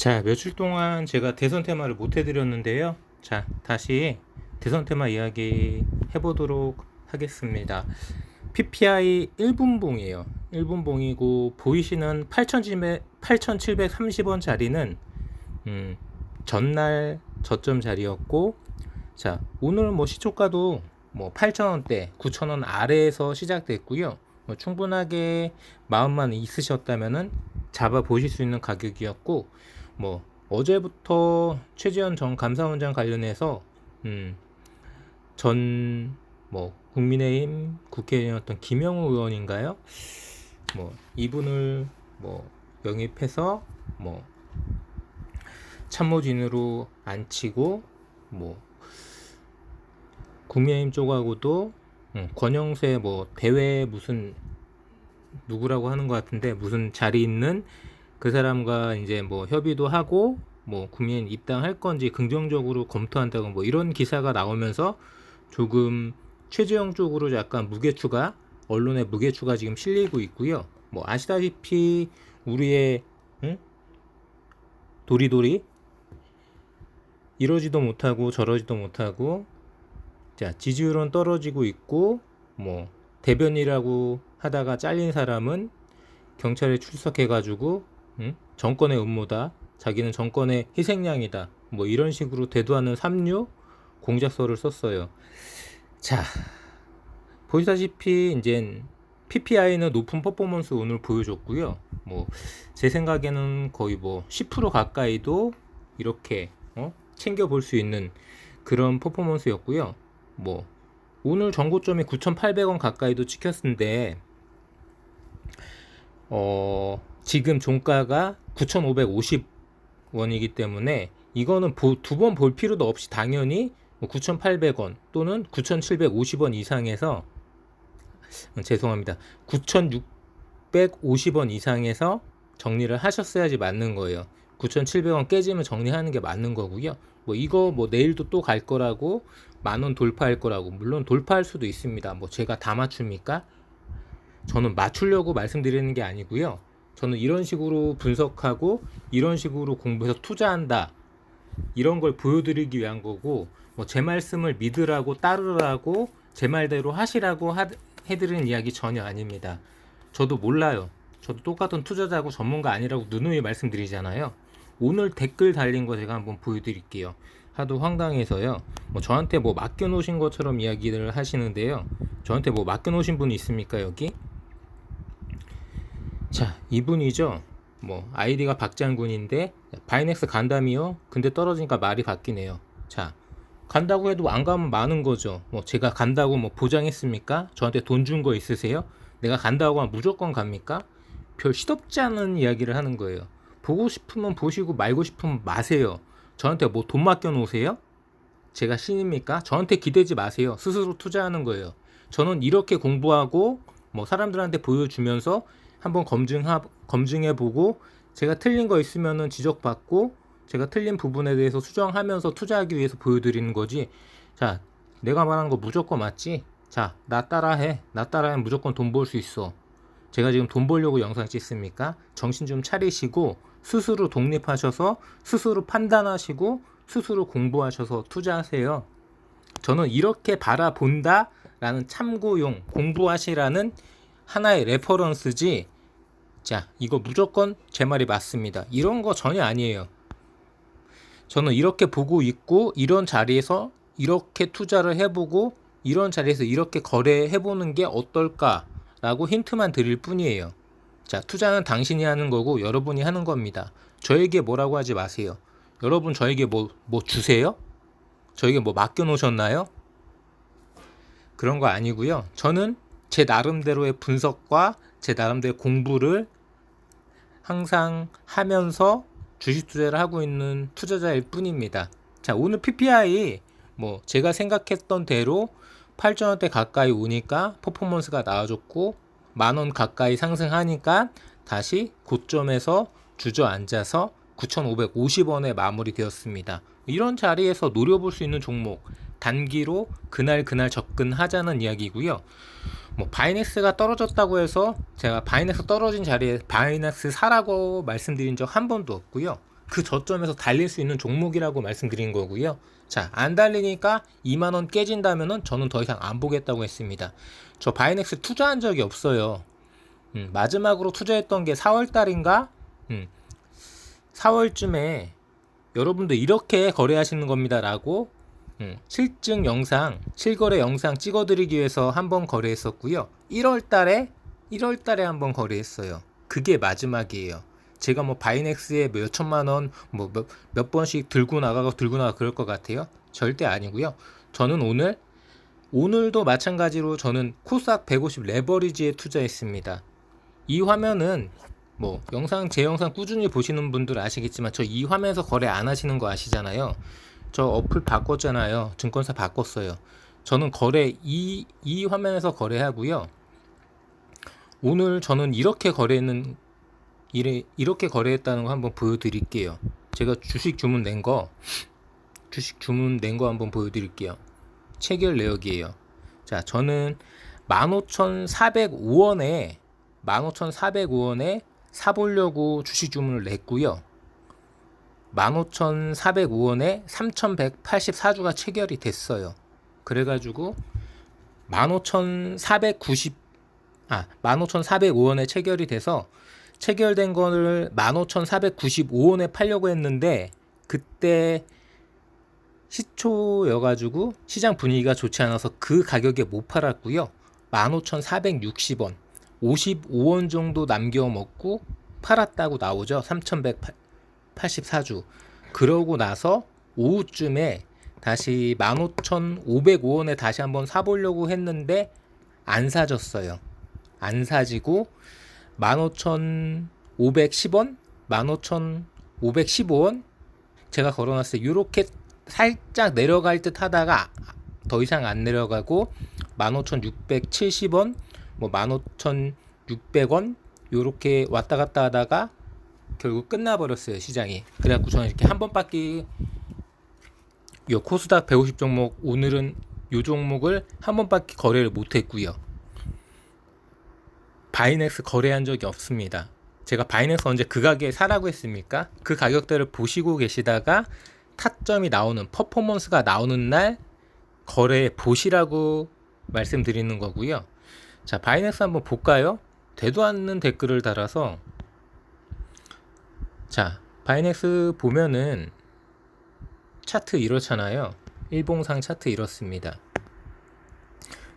자, 며칠 동안 제가 대선 테마를 못 해드렸는데요. 자, 다시 대선 테마 이야기 해보도록 하겠습니다. PPI 1분봉이에요. 1분봉이고 보이시는 8,730원짜리는 전날 저점 자리였고, 자, 오늘 뭐 시초가도 뭐 8,000원대, 9,000원 아래에서 시작됐고요. 뭐 충분하게 마음만 있으셨다면은 잡아 보실 수 있는 가격이었고, 뭐 어제부터 최재현 전 감사원장 관련해서 전 뭐 국민의힘 국회의원이었던 김영우 의원인가요? 뭐 이분을 뭐 영입해서 뭐 참모진으로 앉히고, 뭐 국민의힘 쪽하고도 권영세 뭐 대회 무슨 누구라고 하는 것 같은데, 무슨 자리 있는 그 사람과 이제 뭐 협의도 하고, 뭐 국민의힘 입당할 건지 긍정적으로 검토한다고 뭐 이런 기사가 나오면서 조금 최재형 쪽으로 약간 무게추가, 언론의 무게추가 지금 실리고 있고요. 뭐 아시다시피 우리의 도리도리 이러지도 못하고 저러지도 못하고, 자, 지지율은 떨어지고 있고, 뭐 대변이라고 하다가 잘린 사람은 경찰에 출석해가지고 정권의 음모다, 자기는 정권의 희생양이다, 뭐 이런 식으로 대두하는 3류 공작서를 썼어요. 자, 보시다시피 이제 PPI는 높은 퍼포먼스 오늘 보여줬고요. 뭐 제 생각에는 거의 뭐 10% 가까이도 이렇게 챙겨 볼 수 있는 그런 퍼포먼스였고요. 뭐 오늘 전고점이 9,800원 가까이도 찍혔는데, 지금 종가가 9,550원이기 때문에 이거는 두 번 볼 필요도 없이 당연히 9,800원 또는 9,750원 이상에서, 죄송합니다, 9,650원 이상에서 정리를 하셨어야지 맞는 거예요. 9,700원 깨지면 정리하는 게 맞는 거고요. 뭐 이거 뭐 내일도 또 갈 거라고, 10,000원 돌파할 거라고, 물론 돌파할 수도 있습니다. 뭐 제가 다 맞춥니까? 저는 맞추려고 말씀드리는 게 아니고요. 저는 이런 식으로 분석하고 이런 식으로 공부해서 투자한다, 이런 걸 보여드리기 위한 거고, 뭐 제 말씀을 믿으라고 따르라고 제 말대로 하시라고 해드리는 이야기 전혀 아닙니다. 저도 몰라요. 저도 똑같은 투자자고 전문가 아니라고 누누이 말씀드리잖아요. 오늘 댓글 달린 거 제가 한번 보여드릴게요. 하도 황당해서요. 뭐 저한테 뭐 맡겨놓으신 것처럼 이야기를 하시는데요. 저한테 뭐 맡겨놓으신 분이 있습니까 여기? 자, 이분이죠. 뭐 아이디가 박장군인데, 바이넥스 간다미요? 근데 떨어지니까 말이 바뀌네요. 자, 간다고 해도 안 가면 많은 거죠. 뭐 제가 간다고 뭐 보장했습니까? 저한테 돈 준 거 있으세요? 내가 간다고 하면 무조건 갑니까? 별 시덥지 않은 이야기를 하는 거예요. 보고 싶으면 보시고 말고 싶으면 마세요. 저한테 뭐 돈 맡겨 놓으세요? 제가 신입니까? 저한테 기대지 마세요. 스스로 투자하는 거예요. 저는 이렇게 공부하고 뭐 사람들한테 보여주면서 한번 검증해보고, 제가 틀린 거 있으면은 지적받고, 제가 틀린 부분에 대해서 수정하면서 투자하기 위해서 보여드리는 거지. 자, 내가 말하는 거 무조건 맞지? 자, 나 따라해. 나 따라하면 무조건 돈 벌 수 있어. 제가 지금 돈 벌려고 영상 찍습니까? 정신 좀 차리시고 스스로 독립하셔서 스스로 판단하시고 스스로 공부하셔서 투자하세요. 저는 이렇게 바라본다 라는 참고용, 공부하시라는 하나의 레퍼런스지, 자, 이거 무조건 제 말이 맞습니다, 이런 거 전혀 아니에요. 저는 이렇게 보고 있고, 이런 자리에서 이렇게 투자를 해보고, 이런 자리에서 이렇게 거래해보는 게 어떨까 라고 힌트만 드릴 뿐이에요. 자, 투자는 당신이 하는 거고 여러분이 하는 겁니다. 저에게 뭐라고 하지 마세요. 여러분 저에게 뭐 주세요? 저에게 뭐 맡겨놓으셨나요? 그런 거 아니고요. 저는 제 나름대로의 분석과 제 나름대로의 공부를 항상 하면서 주식 투자를 하고 있는 투자자일 뿐입니다. 자, 오늘 PPI 뭐 제가 생각했던 대로 8,000원대 가까이 오니까 퍼포먼스가 나와줬고, 10,000원 가까이 상승하니까 다시 고점에서 주저앉아서 9,550원에 마무리되었습니다. 이런 자리에서 노려볼 수 있는 종목, 단기로 그날 접근하자는 이야기고요. 뭐 바이넥스가 떨어졌다고 해서 제가 바이넥스 떨어진 자리에 바이넥스 사라고 말씀드린 적 한 번도 없고요. 그 저점에서 달릴 수 있는 종목이라고 말씀드린 거고요. 자, 안 달리니까 2만원 깨진다면은 저는 더 이상 안 보겠다고 했습니다. 저 바이넥스 투자한 적이 없어요. 마지막으로 투자했던 게 4월달인가? 4월쯤에 여러분도 이렇게 거래하시는 겁니다 라고 실증 영상, 실거래 영상 찍어드리기 위해서 한번 거래했었고요. 1월달에 한번 거래했어요. 그게 마지막이에요. 제가 뭐 바이넥스에 몇 천만 원, 뭐 몇 번씩 들고 나가고 그럴 것 같아요. 절대 아니고요. 저는 오늘도 마찬가지로 저는 코스닥 150 레버리지에 투자했습니다. 이 화면은 뭐 제 영상 꾸준히 보시는 분들 아시겠지만 저 이 화면에서 거래 안 하시는 거 아시잖아요. 저 어플 바꿨잖아요. 증권사 바꿨어요. 저는 이 화면에서 거래하고요. 오늘 저는 이렇게 거래했다는 거 한번 보여드릴게요. 제가 주식 주문 낸 거 한번 보여드릴게요. 체결 내역이에요. 자, 저는 15,405원에 사보려고 주식 주문을 냈고요. 15,405원에 3,184주가 체결이 됐어요. 그래가지고 15,405원에 체결이 돼서 체결된 거를 15,495원에 팔려고 했는데 그때 시초여가지고 시장 분위기가 좋지 않아서 그 가격에 못 팔았고요. 15,460원 55원 정도 남겨 먹고 팔았다고 나오죠. 3,184주. 그러고 나서 오후쯤에 다시 15,505원에 다시 한번 사보려고 했는데 안 사졌어요. 안 사지고 15,510원, 15,515원 제가 걸어놨어요. 이렇게 살짝 내려갈 듯 하다가 더 이상 안 내려가고 15,670원, 뭐 15,600원 요렇게 왔다 갔다 하다가 결국 끝나버렸어요, 시장이. 그래갖고 저는 이렇게 한 번밖에 요 코스닥 150 종목, 오늘은 요 종목을 한 번밖에 거래를 못했고요. 바이넥스 거래한 적이 없습니다. 제가 바이넥스 언제 그 가격에 사라고 했습니까? 그 가격대를 보시고 계시다가 타점이 나오는, 퍼포먼스가 나오는 날 거래해 보시라고 말씀드리는 거고요. 자, 바이넥스 한번 볼까요? 되도 않는 댓글을 달아서. 자, 바이넥스 보면은 차트 이렇잖아요. 일봉상 차트 이렇습니다.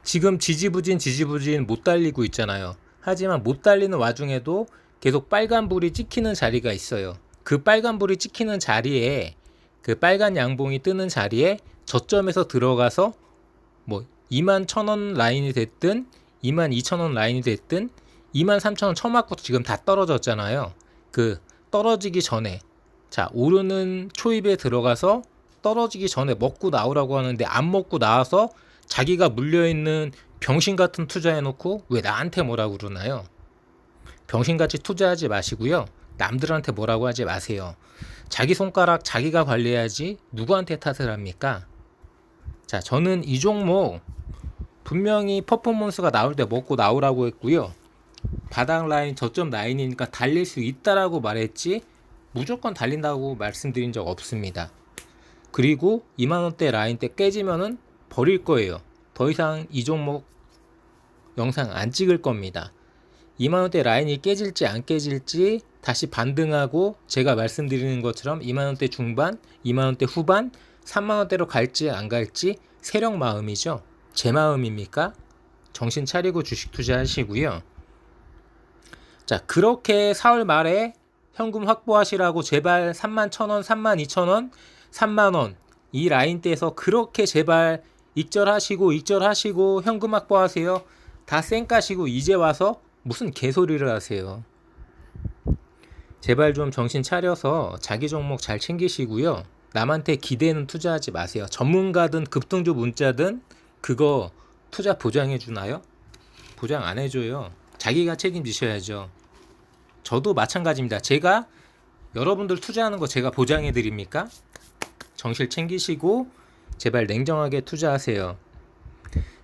지금 지지부진 못 달리고 있잖아요. 하지만 못 달리는 와중에도 계속 빨간불이 찍히는 자리가 있어요. 그 빨간불이 찍히는 자리에, 그 빨간 양봉이 뜨는 자리에 저점에서 들어가서 뭐 21,000원 라인이 됐든 22,000원 라인이 됐든 23,000원 쳐맞고 지금 다 떨어졌잖아요. 그 떨어지기 전에, 자, 오르는 초입에 들어가서 떨어지기 전에 먹고 나오라고 하는데 안 먹고 나와서 자기가 물려있는 병신같은 투자해놓고 왜 나한테 뭐라고 그러나요? 병신같이 투자하지 마시고요. 남들한테 뭐라고 하지 마세요. 자기 손가락 자기가 관리해야지 누구한테 탓을 합니까? 자, 저는 이 종목 분명히 퍼포먼스가 나올 때 먹고 나오라고 했고요. 바닥 라인, 저점 라인이니까 달릴 수 있다라고 말했지 무조건 달린다고 말씀드린 적 없습니다. 그리고 2만원대 라인 때 깨지면은 버릴 거예요. 더 이상 이 종목 영상 안 찍을 겁니다. 2만원대 라인이 깨질지 안 깨질지 다시 반등하고 제가 말씀드리는 것처럼 2만원대 중반, 2만원대 후반, 3만원대로 갈지 안 갈지 세력 마음이죠. 제 마음입니까? 정신 차리고 주식 투자하시고요. 자, 그렇게 4월 말에 현금 확보하시라고 제발 31,000원, 32,000원, 3만원 이 라인대에서 그렇게 제발 익절하시고 현금 확보하세요. 다 쌩까시고 이제 와서 무슨 개소리를 하세요. 제발 좀 정신 차려서 자기 종목 잘 챙기시고요. 남한테 기대는 투자하지 마세요. 전문가든 급등주 문자든 그거 투자 보장해 주나요? 보장 안 해줘요. 자기가 책임지셔야죠. 저도 마찬가지입니다. 제가 여러분들 투자하는 거 제가 보장해 드립니까? 정실 챙기시고 제발 냉정하게 투자하세요.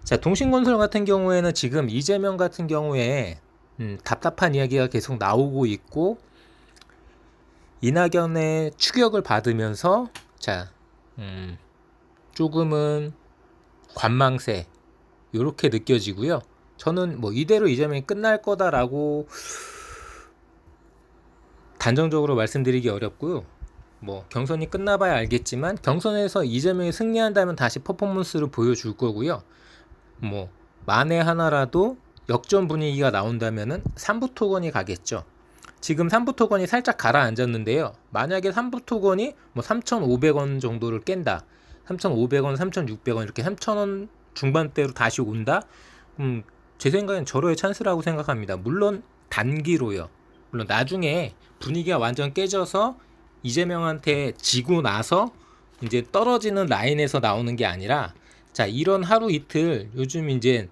자, 동신건설 같은 경우에는 지금 이재명 같은 경우에 답답한 이야기가 계속 나오고 있고 이낙연의 추격을 받으면서 자, 조금은 관망세 요렇게 느껴지고요. 저는 뭐 이대로 이재명이 끝날 거다라고 단정적으로 말씀드리기 어렵고요. 뭐 경선이 끝나봐야 알겠지만 경선에서 이재명이 승리한다면 다시 퍼포먼스를 보여줄 거고요. 뭐 만에 하나라도 역전 분위기가 나온다면은 삼부토건이 가겠죠. 지금 삼부토건이 살짝 가라앉았는데요. 만약에 삼부토건이 뭐 3,500원 정도를 깬다. 3,500원, 3,600원 이렇게 3,000원 중반대로 다시 온다. 제 생각엔 절호의 찬스라고 생각합니다. 물론 단기로요. 물론 나중에 분위기가 완전 깨져서 이재명한테 지고 나서 이제 떨어지는 라인에서 나오는 게 아니라 자, 이런 하루 이틀 요즘 이제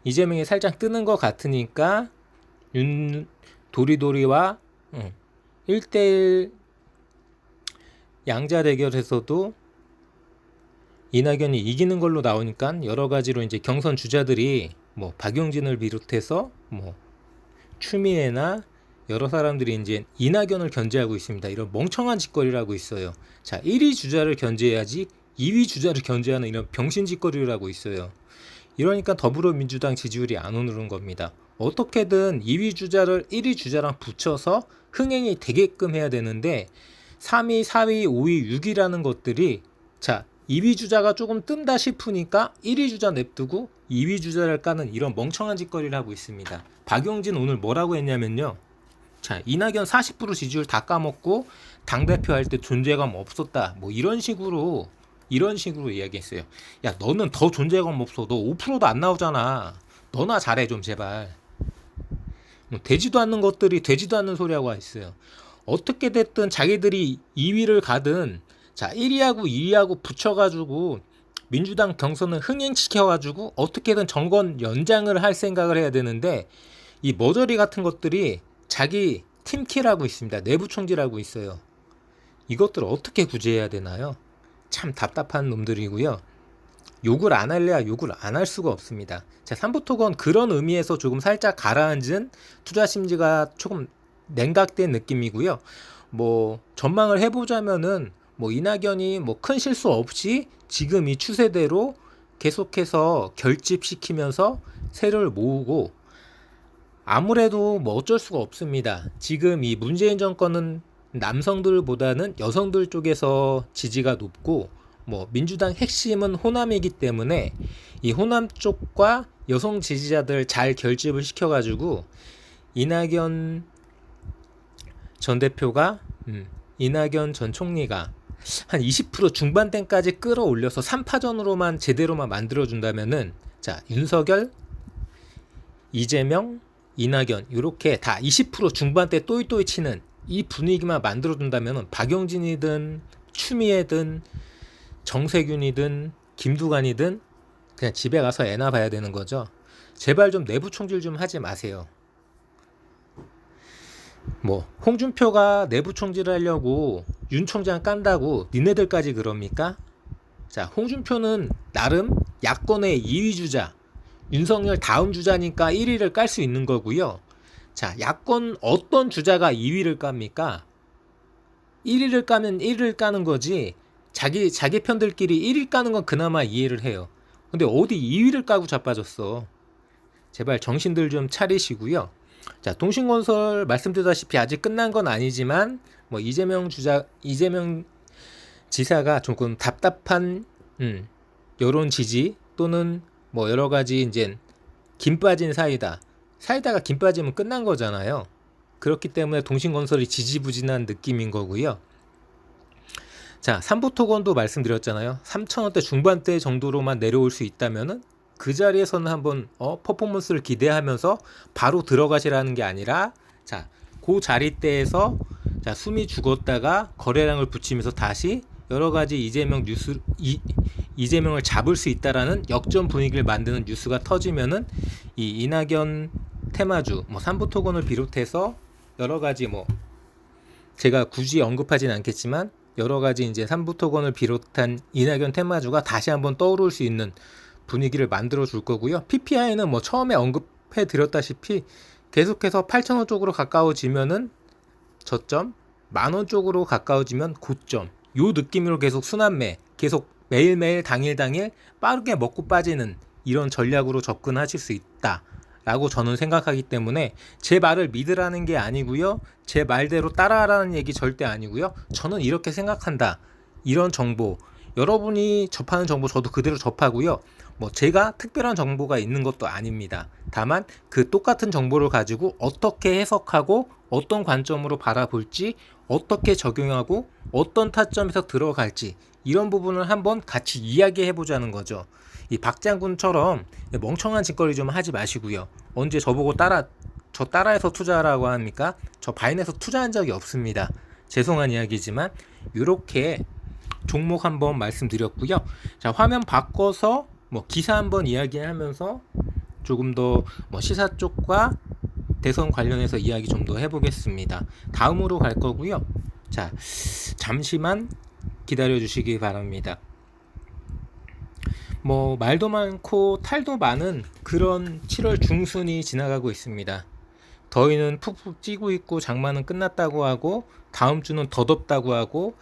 이재명이 살짝 뜨는 것 같으니까 도리도리와 1대1 양자 대결에서도 이낙연이 이기는 걸로 나오니까 여러 가지로 이제 경선 주자들이 뭐 박용진을 비롯해서 뭐 추미애나 여러 사람들이 이제 이낙연을 견제하고 있습니다. 이런 멍청한 짓거리를 하고 있어요. 자, 1위 주자를 견제해야지 2위 주자를 견제하는 이런 병신 짓거리를 하고 있어요. 이러니까 더불어민주당 지지율이 안 오르는 겁니다. 어떻게든 2위 주자를 1위 주자랑 붙여서 흥행이 되게끔 해야 되는데 3위, 4위, 5위, 6위라는 것들이 자, 2위 주자가 조금 뜬다 싶으니까 1위 주자 냅두고 2위 주자를 까는 이런 멍청한 짓거리를 하고 있습니다. 박용진 오늘 뭐라고 했냐면요. 자, 이낙연 40% 지지율 다 까먹고 당대표 할 때 존재감 없었다. 뭐 이런 식으로 이야기했어요. 야, 너는 더 존재감 없어. 너 5%도 안 나오잖아. 너나 잘해 좀 제발. 뭐 되지도 않는 것들이 되지도 않는 소리하고 있어요. 어떻게 됐든 자기들이 2위를 가든 자, 1위하고 2위하고 붙여가지고 민주당 경선을 흥행시켜가지고 어떻게든 정권 연장을 할 생각을 해야 되는데 이 머저리 같은 것들이 자기 팀킬하고 있습니다. 내부 총질하고 있어요. 이것들을 어떻게 구제해야 되나요? 참 답답한 놈들이고요. 욕을 안 할래야 욕을 안 할 수가 없습니다. 자, 삼부토건 그런 의미에서 조금 살짝 가라앉은 투자 심지가 조금 냉각된 느낌이고요. 뭐 전망을 해보자면은 뭐 이낙연이 뭐 큰 실수 없이 지금 이 추세대로 계속해서 결집시키면서 세를 모으고 아무래도 뭐 어쩔 수가 없습니다. 지금 이 문재인 정권은 남성들보다는 여성들 쪽에서 지지가 높고 뭐 민주당 핵심은 호남이기 때문에 이 호남 쪽과 여성 지지자들 잘 결집을 시켜가지고 이낙연 전 대표가 이낙연 전 총리가 한 20% 중반대까지 끌어올려서 3파전으로만 제대로만 만들어준다면은 자, 윤석열, 이재명, 이낙연 이렇게 다 20% 중반대 또이또이 치는 이 분위기만 만들어준다면 박용진이든 추미애든 정세균이든 김두관이든 그냥 집에 가서 애나 봐야 되는 거죠. 제발 좀 내부 총질 좀 하지 마세요. 뭐 홍준표가 내부 총질을 하려고 윤 총장 깐다고 니네들까지 그럽니까? 자, 홍준표는 나름 야권의 2위 주자, 윤석열 다음 주자니까 1위를 깔 수 있는 거고요. 자, 야권 어떤 주자가 2위를 깝니까? 1위를 까면 1위를 까는 거지. 자기 편들끼리 1위 까는 건 그나마 이해를 해요. 근데 어디 2위를 까고 자빠졌어. 제발 정신들 좀 차리시고요. 자, 동신건설 말씀드렸다시피 아직 끝난 건 아니지만 뭐 이재명 지사가 조금 답답한 여론 지지 또는 뭐 여러 가지 이제 김 빠진 사이다가 김 빠지면 끝난 거잖아요. 그렇기 때문에 동신건설이 지지부진한 느낌인 거고요. 자, 삼부토건도 말씀드렸잖아요. 3,000원대 중반대 정도로만 내려올 수 있다면은 그 자리에서는 한번 퍼포먼스를 기대하면서 바로 들어가시라는 게 아니라 자, 그 자리대에서 자, 숨이 죽었다가 거래량을 붙이면서 다시 여러 가지 이재명을 잡을 수 있다라는 역전 분위기를 만드는 뉴스가 터지면은 이 이낙연 테마주 뭐 삼부토건을 비롯해서 여러 가지 뭐 제가 굳이 언급하진 않겠지만 여러 가지 이제 삼부토건을 비롯한 이낙연 테마주가 다시 한번 떠오를 수 있는 분위기를 만들어 줄 거고요. PPI는 뭐 처음에 언급해 드렸다시피 계속해서 8,000원 쪽으로 가까워지면은 저점 10,000원 쪽으로 가까워지면 고점, 요 느낌으로 계속 순환매, 계속 매일매일 당일 빠르게 먹고 빠지는 이런 전략으로 접근하실 수 있다 라고 저는 생각하기 때문에 제 말을 믿으라는 게 아니고요, 제 말대로 따라하라는 얘기 절대 아니고요, 저는 이렇게 생각한다, 이런 정보, 여러분이 접하는 정보 저도 그대로 접하고요, 뭐 제가 특별한 정보가 있는 것도 아닙니다. 다만 그 똑같은 정보를 가지고 어떻게 해석하고 어떤 관점으로 바라볼지, 어떻게 적용하고 어떤 타점에서 들어갈지, 이런 부분을 한번 같이 이야기해 보자는 거죠. 이 박장군처럼 멍청한 짓거리 좀 하지 마시고요. 언제 저보고 저 따라해서 투자하라고 합니까? 저 바인에서 투자한 적이 없습니다. 죄송한 이야기지만 이렇게 종목 한번 말씀드렸고요. 자, 화면 바꿔서 뭐 기사 한번 이야기하면서 조금 더 뭐 시사 쪽과 대선 관련해서 이야기 좀 더 해보겠습니다. 다음으로 갈 거고요. 자, 잠시만 기다려 주시기 바랍니다. 뭐 말도 많고 탈도 많은 그런 7월 중순이 지나가고 있습니다. 더위는 푹푹 찌고 있고 장마는 끝났다고 하고 다음 주는 더 덥다고 하고,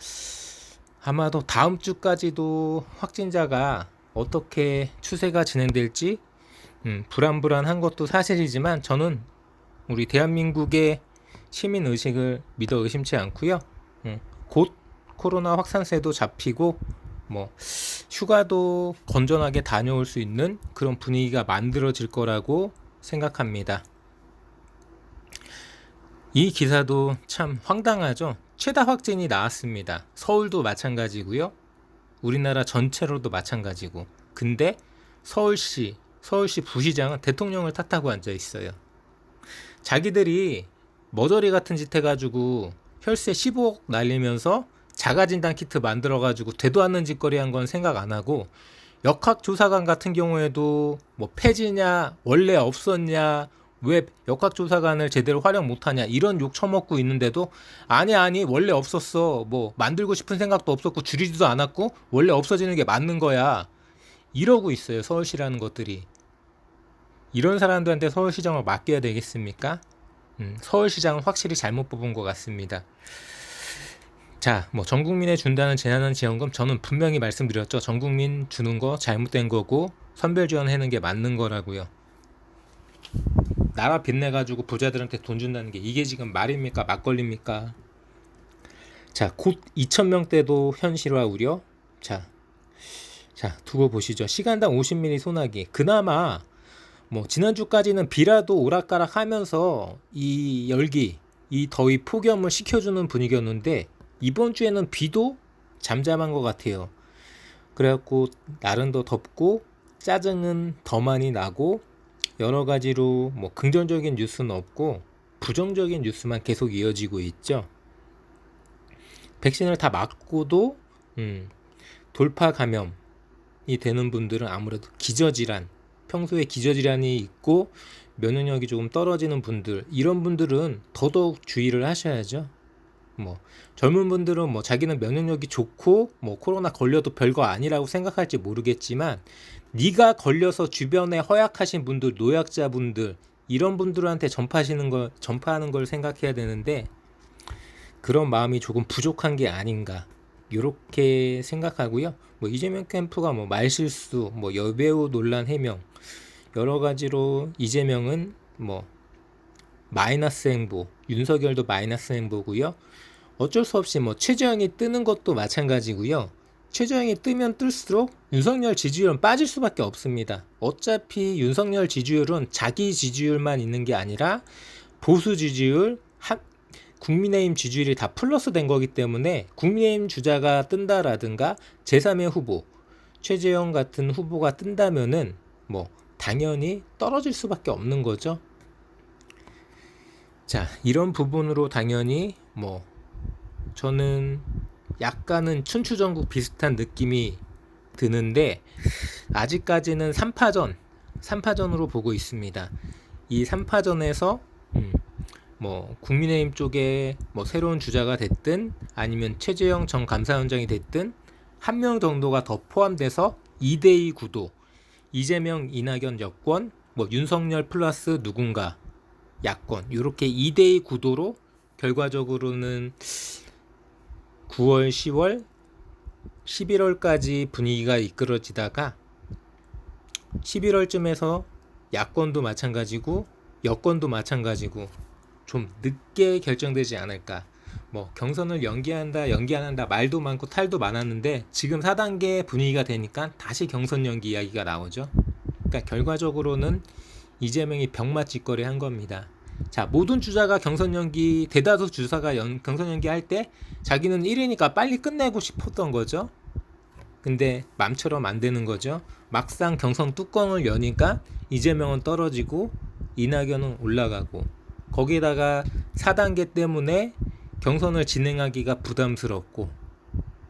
아마도 다음 주까지도 확진자가 어떻게 추세가 진행될지 불안불안한 것도 사실이지만, 저는 우리 대한민국의 시민 의식을 믿어 의심치 않고요. 곧 코로나 확산세도 잡히고 뭐 휴가도 건전하게 다녀올 수 있는 그런 분위기가 만들어질 거라고 생각합니다. 이 기사도 참 황당하죠. 최다 확진이 나왔습니다. 서울도 마찬가지고요, 우리나라 전체로도 마찬가지고, 근데 서울시 부시장은 대통령을 탓하고 앉아 있어요. 자기들이 머저리 같은 짓 해가지고 혈세 15억 날리면서 자가진단 키트 만들어가지고 되도 않는 짓거리 한 건 생각 안 하고, 역학조사관 같은 경우에도 뭐 폐지냐, 원래 없었냐, 왜 역학조사관을 제대로 활용 못하냐, 이런 욕 처먹고 있는데도 아니 원래 없었어, 뭐 만들고 싶은 생각도 없었고 줄이지도 않았고 원래 없어지는 게 맞는 거야, 이러고 있어요. 서울시라는 것들이. 이런 사람들한테 서울시장을 맡겨야 되겠습니까? 서울시장은 확실히 잘못 뽑은 것 같습니다. 자, 뭐 전국민에 준다는 재난지원금, 저는 분명히 말씀드렸죠. 전국민 주는 거 잘못된 거고 선별 지원하는 게 맞는 거라고요. 나라 빚내가지고 부자들한테 돈 준다는 게 이게 지금 말입니까? 막걸리입니까? 자, 곧 2,000명대도 현실화 우려. 자, 두고 보시죠. 시간당 50mm 소나기. 그나마 뭐 지난주까지는 비라도 오락가락 하면서 이 열기, 이 더위 폭염을 식혀주는 분위기였는데, 이번 주에는 비도 잠잠한 것 같아요. 그래갖고 날은 더 덥고 짜증은 더 많이 나고, 여러 가지로 뭐 긍정적인 뉴스는 없고 부정적인 뉴스만 계속 이어지고 있죠. 백신을 다 맞고도 돌파 감염이 되는 분들은 아무래도 기저질환, 평소에 기저질환이 있고 면역력이 조금 떨어지는 분들, 이런 분들은 더더욱 주의를 하셔야죠. 뭐 젊은 분들은 뭐 자기는 면역력이 좋고 뭐 코로나 걸려도 별거 아니라고 생각할지 모르겠지만, 네가 걸려서 주변에 허약하신 분들, 노약자분들, 이런 분들한테 전파하는 걸 생각해야 되는데, 그런 마음이 조금 부족한 게 아닌가, 이렇게 생각하고요. 뭐 이재명 캠프가 뭐 말실수, 뭐 여배우 논란 해명, 여러 가지로 이재명은 뭐 마이너스 행보, 윤석열도 마이너스 행보고요. 어쩔 수 없이 뭐 최재형이 뜨는 것도 마찬가지고요. 최재형이 뜨면 뜰수록 윤석열 지지율은 빠질 수밖에 없습니다. 어차피 윤석열 지지율은 자기 지지율만 있는 게 아니라 보수 지지율, 국민의힘 지지율이 다 플러스 된 거기 때문에, 국민의힘 주자가 뜬다라든가 제3의 후보, 최재형 같은 후보가 뜬다면은 뭐 당연히 떨어질 수밖에 없는 거죠. 자, 이런 부분으로 당연히 뭐 저는 약간은 춘추전국 비슷한 느낌이 드는데, 아직까지는 3파전으로 보고 있습니다. 이 3파전에서 뭐 국민의힘 쪽에 뭐 새로운 주자가 됐든 아니면 최재형 전 감사원장이 됐든 한 명 정도가 더 포함돼서 2대2 구도, 이재명, 이낙연 여권, 뭐 윤석열 플러스 누군가 야권, 이렇게 2대2 구도로 결과적으로는 9월, 10월, 11월까지 분위기가 이끌어지다가 11월쯤에서 야권도 마찬가지고 여권도 마찬가지고 좀 늦게 결정되지 않을까. 뭐 경선을 연기한다 연기 안 한다 말도 많고 탈도 많았는데 지금 4단계 분위기가 되니까 다시 경선 연기 이야기가 나오죠. 그러니까 결과적으로는 이재명이 병맛 짓거리 한 겁니다. 자, 모든 주자가 경선 연기, 대다수 주자가 경선 연기 할 때 자기는 1위니까 빨리 끝내고 싶었던 거죠. 근데 맘처럼 안 되는 거죠. 막상 경선 뚜껑을 여니까 이재명은 떨어지고 이낙연은 올라가고, 거기에다가 4단계 때문에 경선을 진행하기가 부담스럽고,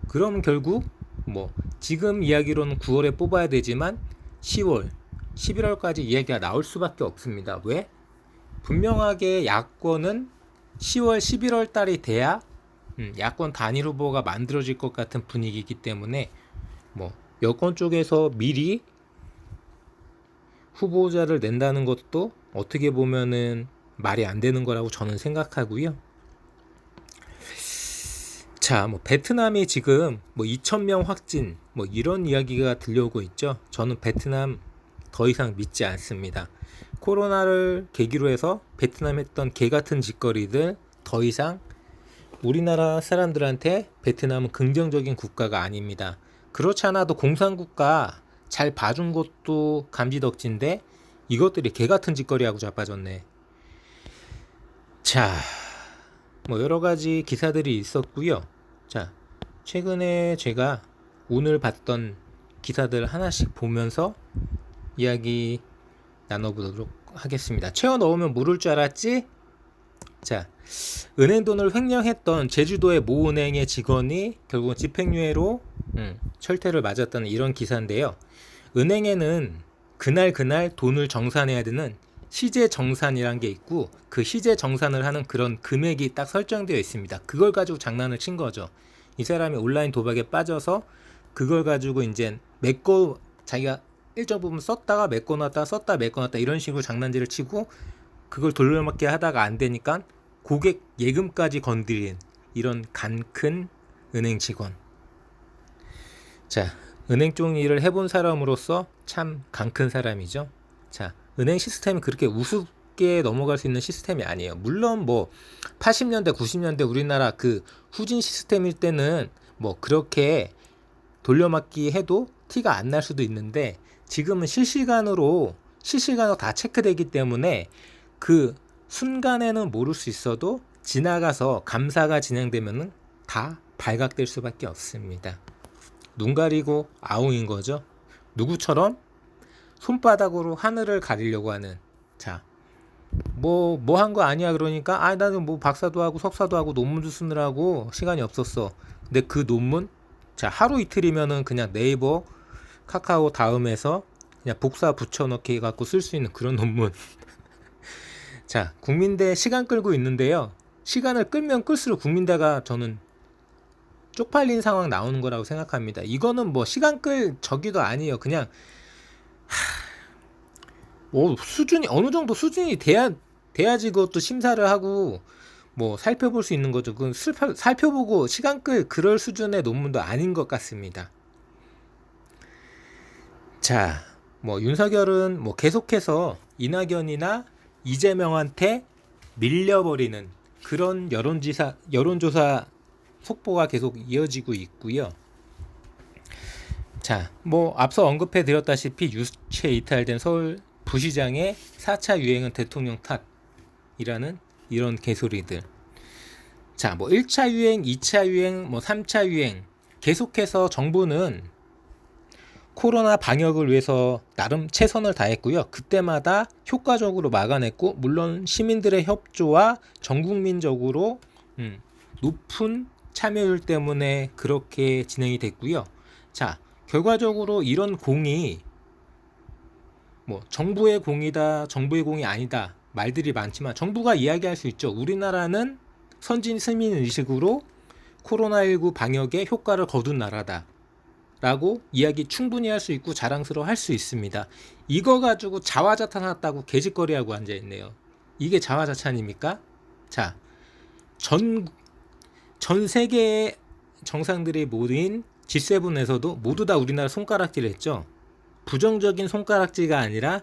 그럼 결국 뭐 지금 이야기로는 9월에 뽑아야 되지만 10월, 11월까지 이야기가 나올 수밖에 없습니다. 왜? 분명하게 야권은 10월, 11월 달이 돼야 야권 단일 후보가 만들어질 것 같은 분위기이기 때문에 뭐 여권 쪽에서 미리 후보자를 낸다는 것도 어떻게 보면은 말이 안 되는 거라고 저는 생각하고요. 자, 뭐 베트남이 지금 뭐 2,000명 확진 뭐 이런 이야기가 들려오고 있죠. 저는 베트남 더 이상 믿지 않습니다. 코로나를 계기로 해서 베트남 했던 개 같은 짓거리들 더 이상 우리나라 사람들한테 베트남은 긍정적인 국가가 아닙니다. 그렇지 않아도 공산국가 잘 봐준 것도 감지덕지인데 이것들이 개 같은 짓거리하고 자빠졌네. 자, 뭐 여러 가지 기사들이 있었고요. 자, 최근에 제가 오늘 봤던 기사들 하나씩 보면서 이야기 나눠보도록 하겠습니다. 채워 넣으면 모를 줄 알았지? 자, 은행 돈을 횡령했던 제주도의 모 은행의 직원이 결국은 집행유예로 철퇴를 맞았다는 이런 기사인데요. 은행에는 그날 돈을 정산해야 되는 시제정산이란 게 있고, 그 시제정산을 하는 그런 금액이 딱 설정되어 있습니다. 그걸 가지고 장난을 친 거죠. 이 사람이 온라인 도박에 빠져서 그걸 가지고 이제 메꿔, 자기가 일정 부분 썼다가 메꿔놨다 썼다 메꿔놨다 이런 식으로 장난질을 치고 그걸 돌려막기 하다가 안 되니까 고객 예금까지 건드린 이런 간 큰 은행 직원. 자, 은행 쪽 일을 해본 사람으로서 참 간 큰 사람이죠. 자, 은행 시스템이 그렇게 우습게 넘어갈 수 있는 시스템이 아니에요. 물론 뭐 80년대 90년대 우리나라 그 후진 시스템일 때는 뭐 그렇게 돌려막기 해도 티가 안 날 수도 있는데 지금은 실시간으로 다 체크되기 때문에 그 순간에는 모를 수 있어도 지나가서 감사가 진행되면은 다 발각될 수밖에 없습니다. 눈 가리고 아웅인 거죠. 누구처럼 손바닥으로 하늘을 가리려고 하는. 자, 뭐 한 거 아니야 그러니까 나는 뭐 박사도 하고 석사도 하고 논문도 쓰느라고 시간이 없었어. 근데 그 논문 자, 하루 이틀이면은 그냥 네이버 카카오 다음에서 그냥 복사 붙여넣기 해갖고 쓸 수 있는 그런 논문. 자, 국민대 시간 끌고 있는데요. 시간을 끌면 끌수록 국민대가 저는 쪽팔린 상황 나오는 거라고 생각합니다. 이거는 뭐 시간 끌 저기도 아니에요. 그냥 뭐 수준이 어느 정도 수준이 돼야지 그것도 심사를 하고 뭐 살펴볼 수 있는 거죠. 그건 살펴보고 시간 끌 그럴 수준의 논문도 아닌 것 같습니다. 자, 뭐 윤석열은 뭐 계속해서 이낙연이나 이재명한테 밀려버리는 그런 여론조사 속보가 계속 이어지고 있고요. 자, 뭐 앞서 언급해 드렸다시피 유체 이탈된 서울 부시장의 4차 유행은 대통령 탓이라는 이런 개소리들. 자, 뭐 1차 유행, 2차 유행, 뭐 3차 유행 계속해서 정부는 코로나 방역을 위해서 나름 최선을 다했고요. 그때마다 효과적으로 막아냈고, 물론 시민들의 협조와 전국민적으로 높은 참여율 때문에 그렇게 진행이 됐고요. 자, 결과적으로 이런 공이 뭐 정부의 공이다, 정부의 공이 아니다 말들이 많지만 정부가 이야기할 수 있죠. 우리나라는 선진 시민 의식으로 코로나19 방역에 효과를 거둔 나라다 라고 이야기 충분히 할 수 있고 자랑스러워 할 수 있습니다. 이거 가지고 자화자찬했다고 개짓거리하고 앉아있네요. 이게 자화자찬입니까? 자, 전 세계에 정상들이 모인 G7에서도 모두 다 우리나라 손가락질 했죠. 부정적인 손가락질가 아니라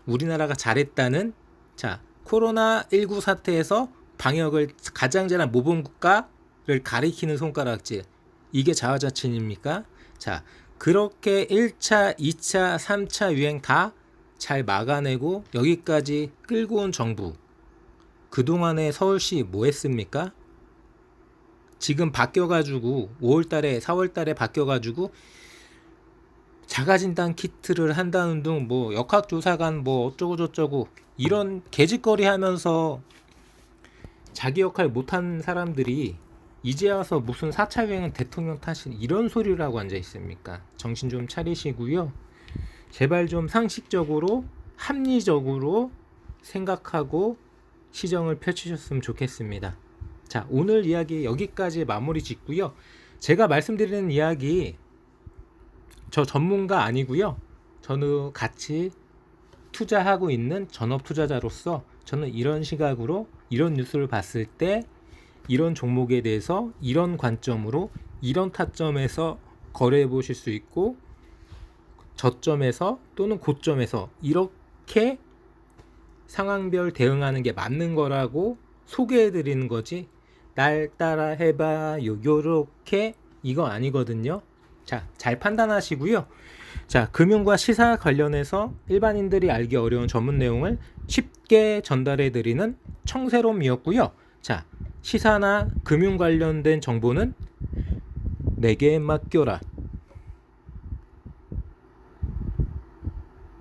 우리나라가 잘했다는, 자, 코로나19 사태에서 방역을 가장 잘한 모범국가를 가리키는 손가락질. 이게 자화자찬입니까? 자, 그렇게 1차, 2차, 3차 유행 다 잘 막아내고 여기까지 끌고 온 정부. 그동안에 서울시 뭐 했습니까? 지금 바뀌어가지고 5월달에 4월달에 바뀌어가지고 자가진단 키트를 한다는 등 뭐 역학조사관 뭐 어쩌고 저쩌고 이런 개짓거리 하면서 자기 역할 못한 사람들이 이제 와서 무슨 4차 유행은 대통령 탓이 이런 소리를 하고 앉아 있습니까? 정신 좀 차리시고요. 제발 좀 상식적으로 합리적으로 생각하고 시정을 펼치셨으면 좋겠습니다. 자, 오늘 이야기 여기까지 마무리 짓고요. 제가 말씀드리는 이야기 저 전문가 아니고요. 저는 같이 투자하고 있는 전업 투자자로서 저는 이런 시각으로 이런 뉴스를 봤을 때 이런 종목에 대해서 이런 관점으로 이런 타점에서 거래해 보실 수 있고 저점에서 또는 고점에서 이렇게 상황별 대응하는 게 맞는 거라고 소개해 드리는 거지 날 따라 해봐요 요렇게 이거 아니거든요. 자, 잘 판단하시고요. 자, 금융과 시사 관련해서 일반인들이 알기 어려운 전문 내용을 쉽게 전달해 드리는 청새롬이었고요. 자, 시사나 금융 관련된 정보는 내게 맡겨라.